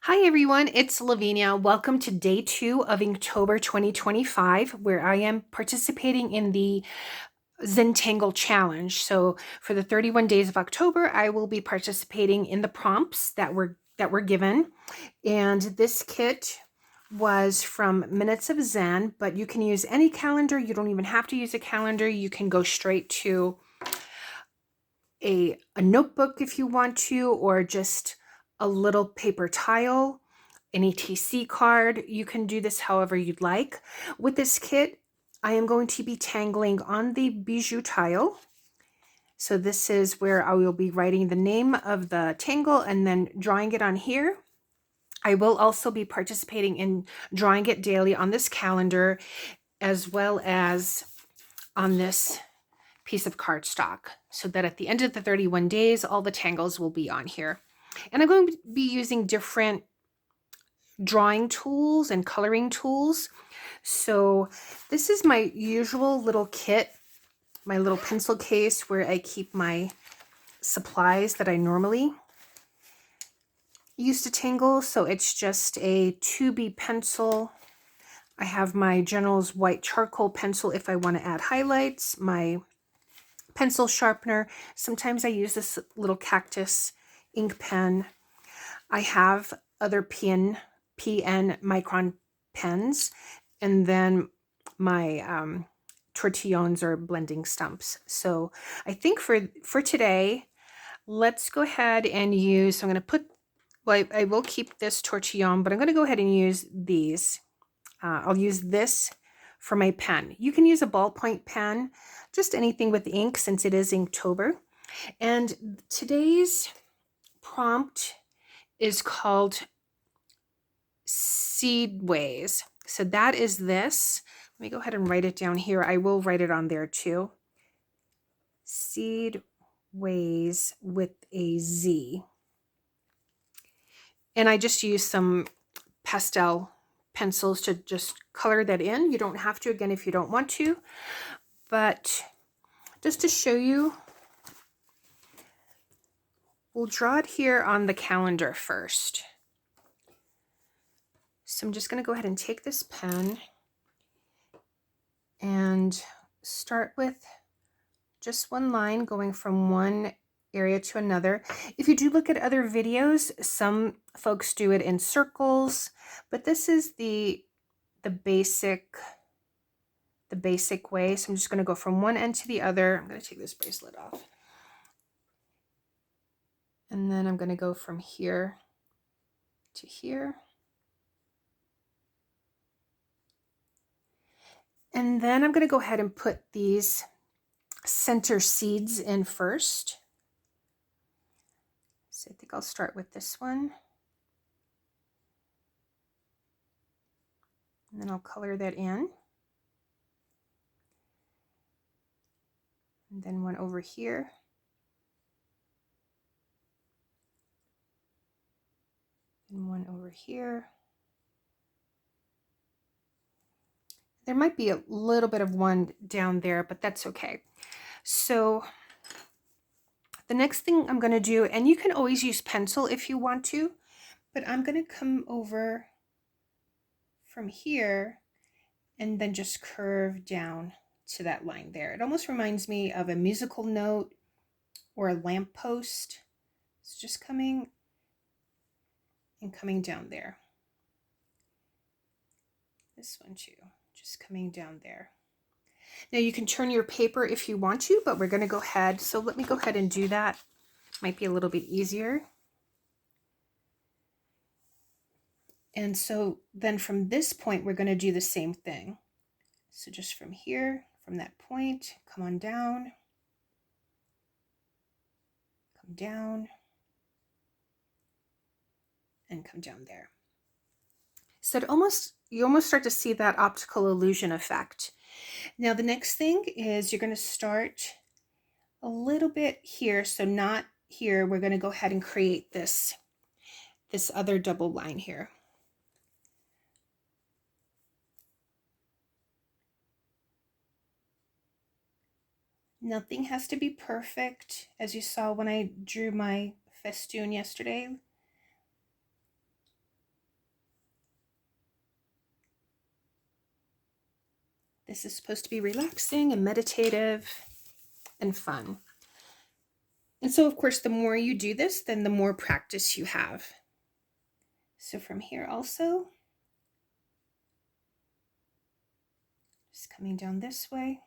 Hi everyone, it's Lavinia. Welcome to day 2 of Inktober 2025, where I am participating in the Zentangle challenge. So for the 31 days of October, I will be participating in the prompts that were given. And this kit was from Minutes of Zen, but you can use any calendar. You don't even have to use a calendar. You can go straight to a notebook if you want to, or just a little paper tile, an ETC card. You can do this however you'd like. With this kit, I am going to be tangling on the bijou tile. So this is where I will be writing the name of the tangle and then drawing it on here. I will also be participating in drawing it daily on this calendar, as well as on this piece of cardstock, so that at the end of the 31 days, all the tangles will be on here. And I'm going to be using different drawing tools and coloring tools. So this is my usual little kit, my little pencil case where I keep my supplies that I normally use to tangle. So it's just a 2B pencil. I have my General's white charcoal pencil if I want to add highlights, my pencil sharpener. Sometimes I use this little cactus ink pen. I have other PN micron pens, and then my tortillons or blending stumps. So I think for today, let's go ahead and use, so I'm going to put, well, I will keep this tortillon, but I'm going to go ahead and use these. I'll use this for my pen. You can use a ballpoint pen, just anything with ink, since it is Inktober. And today's prompt is called Seedwayz. So that is this. Let me go ahead and write it down here. I will write it on there too. Seedwayz with a Z. And I just use some pastel pencils to just color that in. You don't have to, again, if you don't want to. But just to show you, we'll draw it here on the calendar first. So I'm just going to go ahead and take this pen and start with just one line going from one area to another. If you do look at other videos, some folks do it in circles, but this is the basic way. So I'm just going to go from one end to the other. I'm going to take this bracelet off. And then I'm going to go from here to here. And then I'm going to go ahead and put these center seeds in first. So I think I'll start with this one. And then I'll color that in. And then one over here. And one over here. There might be a little bit of one down there, but that's okay. So the next thing I'm going to do, and you can always use pencil if you want to, but I'm going to come over from here and then just curve down to that line there. It almost reminds me of a musical note or a lamppost. It's just coming and coming down there. This one too, just coming down there. Now you can turn your paper if you want to, but we're going to go ahead. So let me go ahead and do that. Might be a little bit easier. And so then from this point, we're going to do the same thing. So just from here, from that point, come on down, come down, and come down there. So you almost start to see that optical illusion effect. Now the next thing is you're going to start a little bit here. So not here. We're going to go ahead and create this other double line here. Nothing has to be perfect, as you saw when I drew my festoon yesterday. This is supposed to be relaxing and meditative and fun. And so, of course, the more you do this, then the more practice you have. So from here also, just coming down this way.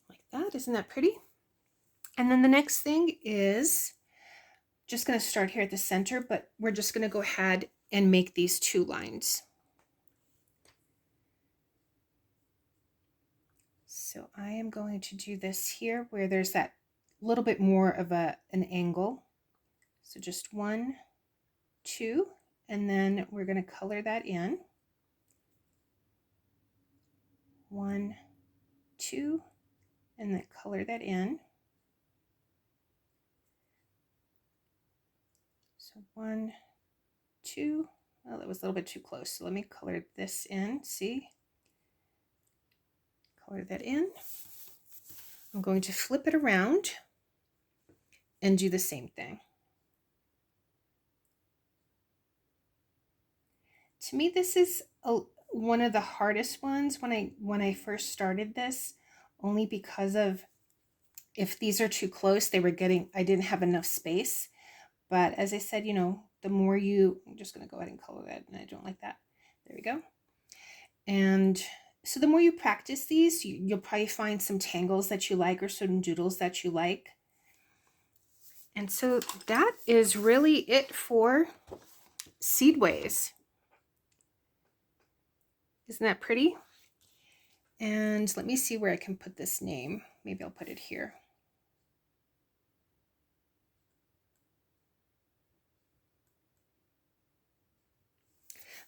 Like that. Isn't that pretty? And then the next thing is just going to start here at the center, but we're just going to go ahead and make these 2 lines. So I am going to do this here where there's that little bit more of an angle. So just 1, 2, and then we're going to color that in. 1, 2, and then color that in. So 1, 2, well, that was a little bit too close. So let me color this in, see? Color that in. I'm going to flip it around and do the same thing. To me, this is one of the hardest ones when I first started this, only because of if these are too close, I didn't have enough space. But as I said, you know, the more I'm just going to go ahead and color that, and I don't like that. There we go. And so the more you practice these, you'll probably find some tangles that you like or some doodles that you like. And so that is really it for Seedwayz. Isn't that pretty? And let me see where I can put this name. Maybe I'll put it here.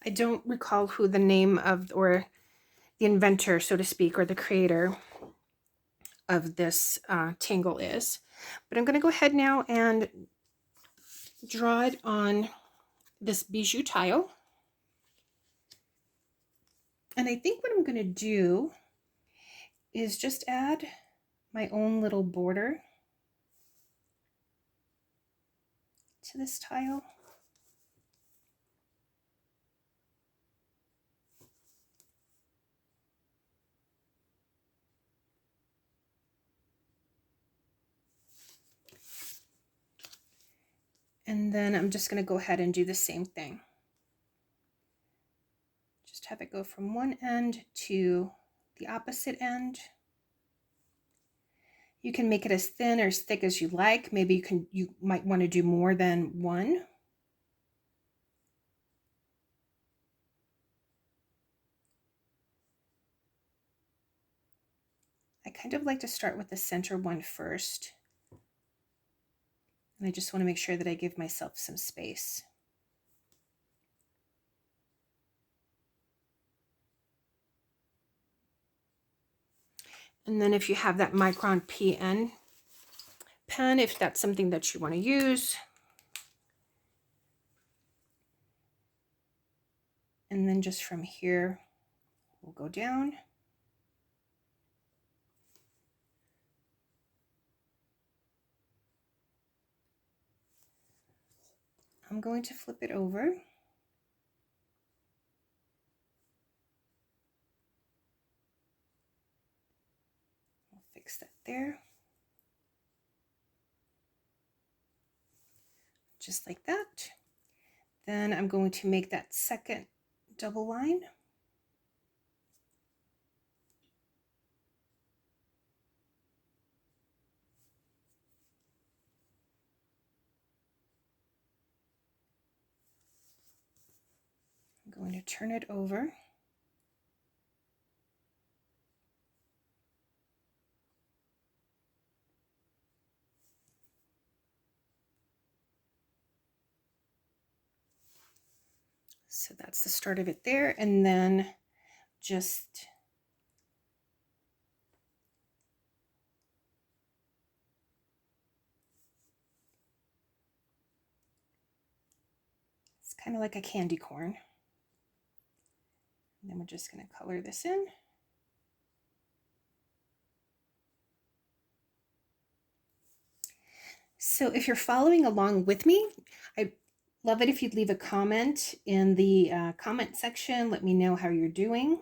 I don't recall who the name of, or the inventor, so to speak, or the creator of this tangle is. But I'm going to go ahead now and draw it on this bijou tile. And I think what I'm going to do is just add my own little border to this tile. And then I'm just going to go ahead and do the same thing. Just have it go from one end to the opposite end. You can make it as thin or as thick as you like. Maybe you might want to do more than one. I kind of like to start with the center one first. And I just want to make sure that I give myself some space. And then if you have that Micron PN pen, if that's something that you want to use. And then just from here, we'll go down. I'm going to flip it over. I'll fix that there. Just like that. Then I'm going to make that second double line. I'm going to turn it over. So that's the start of it there. And then just it's kind of like a candy corn. And then we're just going to color this in. So if you're following along with me, I'd love it if you'd leave a comment in the comment section. Let me know how you're doing.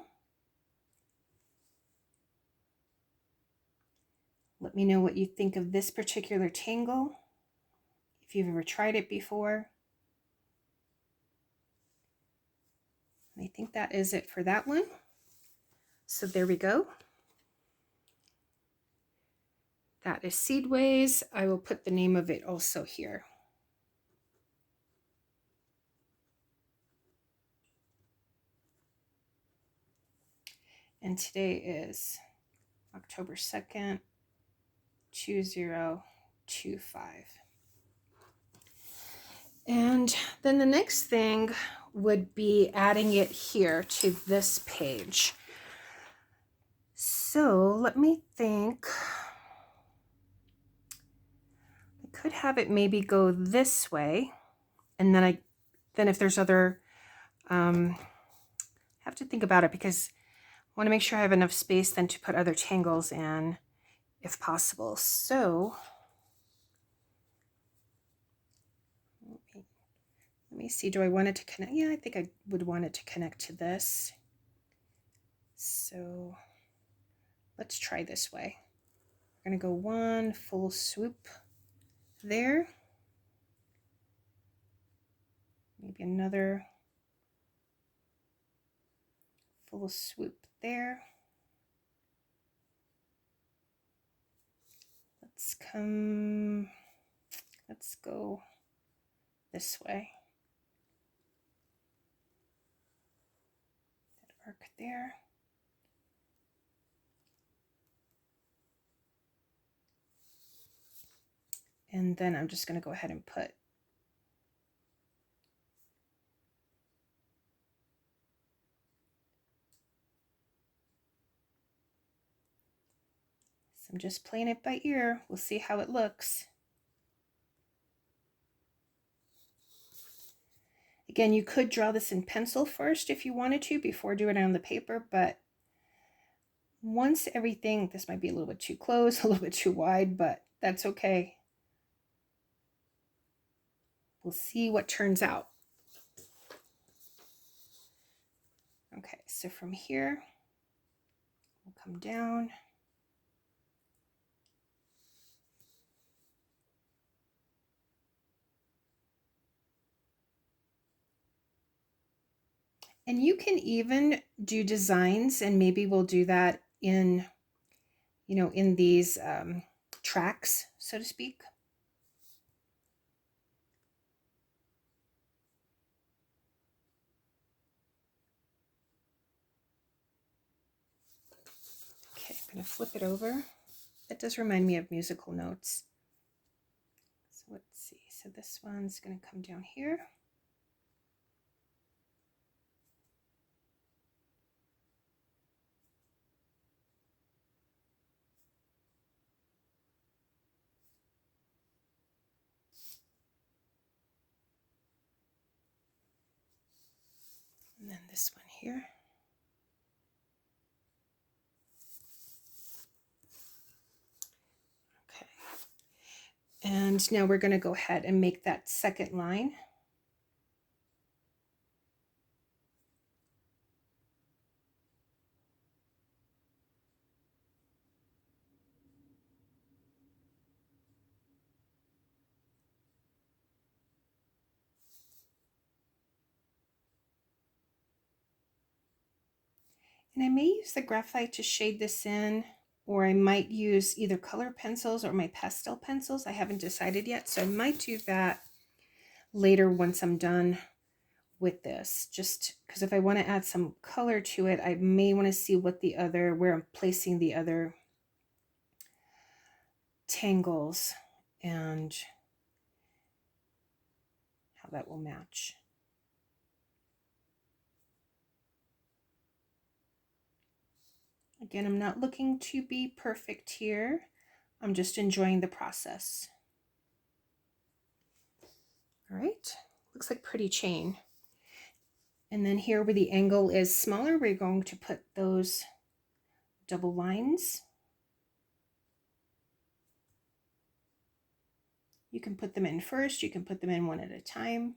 Let me know what you think of this particular tangle, if you've ever tried it before. I think that is it for that one. So there we go. That is Seedwayz. I will put the name of it also here. And today is October 2nd, 2025. And then the next thing would be adding it here to this page. So let me think. I could have it maybe go this way, and then if there's other, have to think about it, because I want to make sure I have enough space then to put other tangles in, if possible. So let me see, do I want it to connect? Yeah, I think I would want it to connect to this. So let's try this way. We're going to go one full swoop there. Maybe another full swoop there. Let's go this way. That arc there. And then I'm just going to go ahead and put I'm just playing it by ear. We'll see how it looks. Again, you could draw this in pencil first if you wanted to before doing it on the paper, but once everything, this might be a little bit too close, a little bit too wide, but that's okay. We'll see what turns out. Okay, so from here, we'll come down. And you can even do designs, and maybe we'll do that in, in these tracks, so to speak. Okay, I'm going to flip it over. That does remind me of musical notes. So let's see. So this one's going to come down here. And then this one here. Okay. And now we're going to go ahead and make that second line. And I may use the graphite to shade this in, or I might use either color pencils or my pastel pencils. I haven't decided yet, so I might do that later once I'm done with this, just because if I want to add some color to it, I may want to see what where I'm placing the other tangles and how that will match. Again, I'm not looking to be perfect here. I'm just enjoying the process. All right, looks like pretty chain. And then here where the angle is smaller, we're going to put those double lines. You can put them in first, you can put them in one at a time.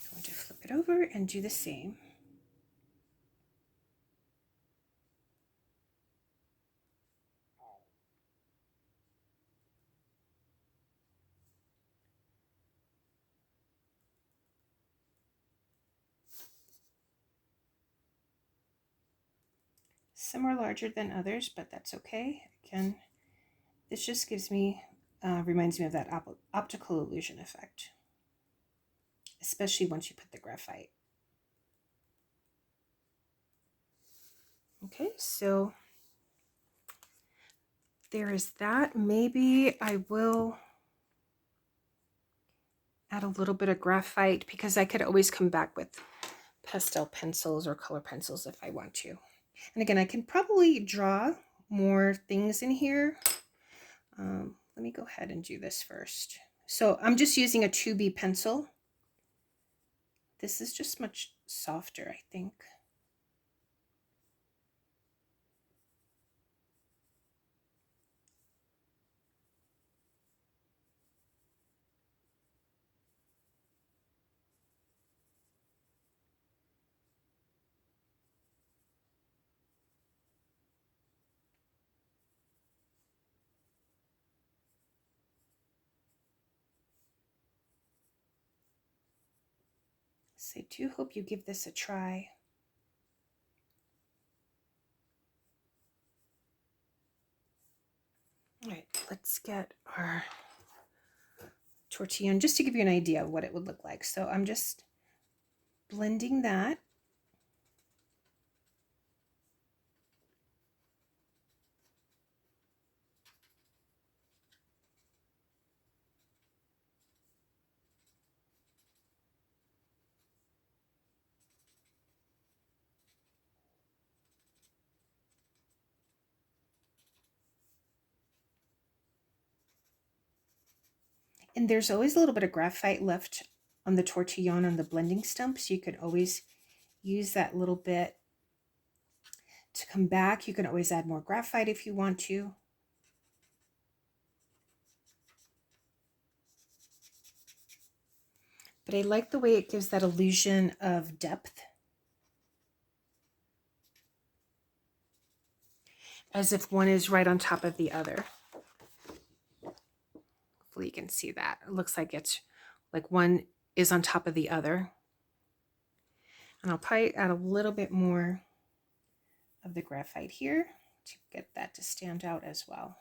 I'm going to flip it over and do the same. Some are larger than others, but that's okay. Again, this just gives me, reminds me of that optical illusion effect, especially once you put the graphite. Okay, so there is that. Maybe I will add a little bit of graphite because I could always come back with pastel pencils or color pencils if I want to. And again, I can probably draw more things in here. Let me go ahead and do this first. So I'm just using a 2B pencil. This is just much softer, I think. So I do hope you give this a try. All right, let's get our tortilla, and just to give you an idea of what it would look like. So I'm just blending that. And there's always a little bit of graphite left on the tortillon on the blending stump, so you could always use that little bit to come back. You can always add more graphite if you want to. But I like the way it gives that illusion of depth, as if one is right on top of the other. Hopefully you can see that. It looks like it's like one is on top of the other. And I'll probably add a little bit more of the graphite here to get that to stand out as well.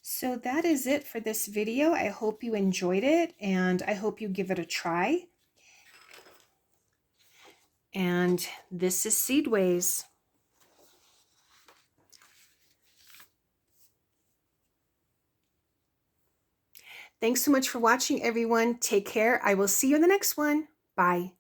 So that is it for this video. I hope you enjoyed it, and I hope you give it a try. And this is Seedwayz. Thanks so much for watching, everyone. Take care. I will see you in the next one. Bye.